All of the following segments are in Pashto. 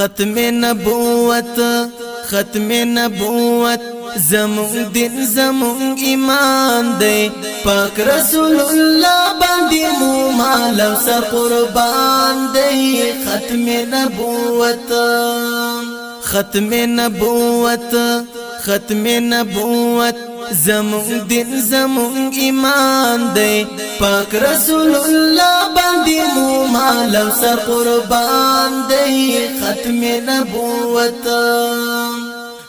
ختم نبوت ختم نبوت زمون دین زمون ایمان دی پاک رسول الله باندې مو مال او سر قربان دی ختم نبوت ختم نبوت ختم نبوت زمون دین زمون ایمان دی پاک رسول الله باندې مو مال او سر قربان دی ختم نبوت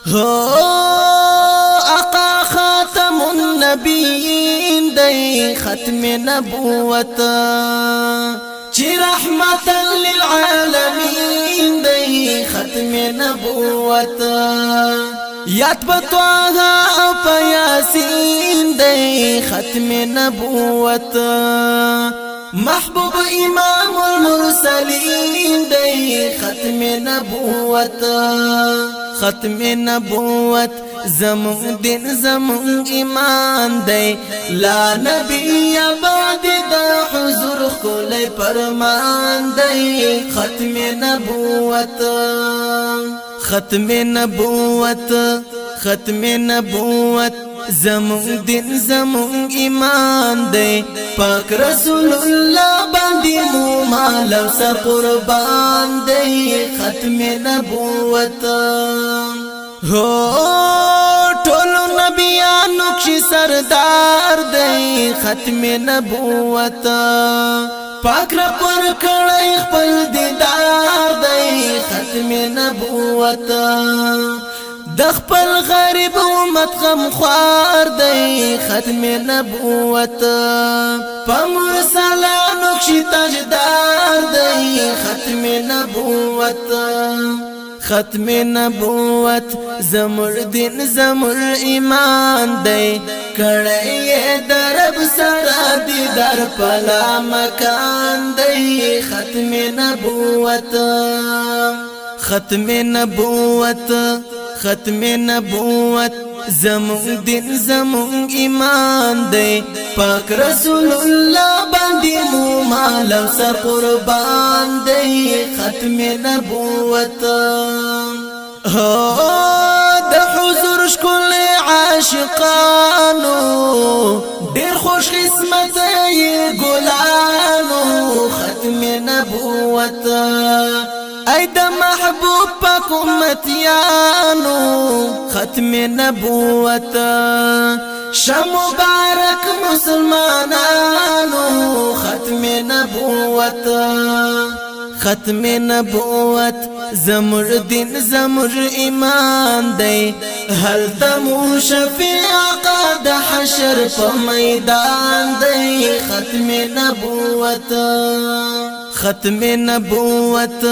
هو آقا خاتم النبیین دی ختم نبوت چی رحمتا للعالمین دی ختم نبوت یاد بطواها او پیاسین دی ختم نبوت محبوب امام المرسلین دی ختم نبوت ختم نبوت زمون دین زمون ایمان دی لا نبی بعد دا حضور کلی فرمان دی ختم نبوت ختم نبوت ختم نبوت زمون دین زمون ایمان دی پاک رسول الله باندې مو مال او سر قربان دی ختم نبوت هو ټول نبیانو کې سردار دی ختم نبوت پاک رب ورکړی خپل دیدار دی ختم نبوت د خپل غریب امت غم خوار دی ختم نبوت مرسلانو کې تاجدار دی ختم نبوت ختم نبوت زمر دین زمر ایمان دی کړی درب سره دی در پلا مکان دی ختم نبوت ختم نبوت ختم نبوت زمون دین زمون ایمان دی پاک رسول الله باندې مو مال او سر قربان دی ختم نبوت د حضور شکل عاشقانو ډیر خوش قسمت یې ګلانو ختم نبوت ای د محبوب پاک امتیانو ختم نبوت شم مبارک مسلمانانو ختم نبوت ختم نبوت زمر دین زمر ایمان دی هل تمو شفیع قد حشر په میدان دی ختم نبوت ختم نبوت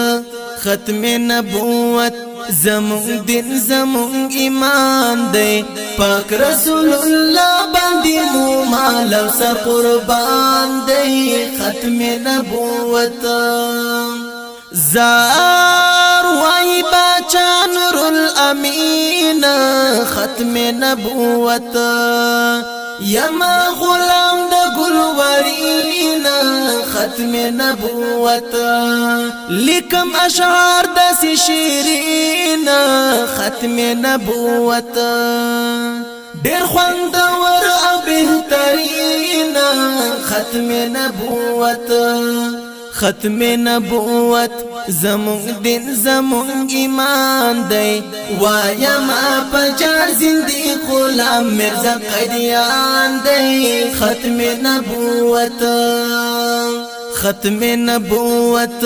ختم نبوت زمون دین زمون ایمان دی پاک رسول الله باندې مو مال او سر قربان دی ختم نبوت زار وای بچا نور الامین ختم نبوت یما غلام د ګلورین ختم نبوت لیکم اشعار د شیرین ختم نبوت ډیر خوندور او بهترین ختم نبوت ختم نبوت زمون دین زمون ایمان دی وایم پچار زندی غلام مرزا قدیان دی ختم نبوت ختم نبوت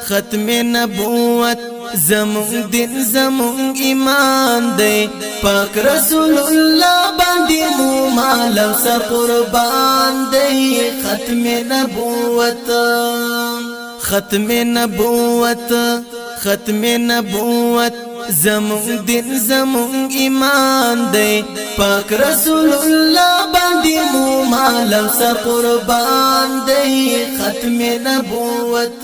ختم نبوت زمون دین زمون ایمان دی پاک رسول الله باندې مو مال او سر قربان دی ختم نبوت ختم نبوت ختم نبوت زمون دین زمون ایمان دی پاک رسول الله باندې مو مال او سر قربان دی ختم نبوت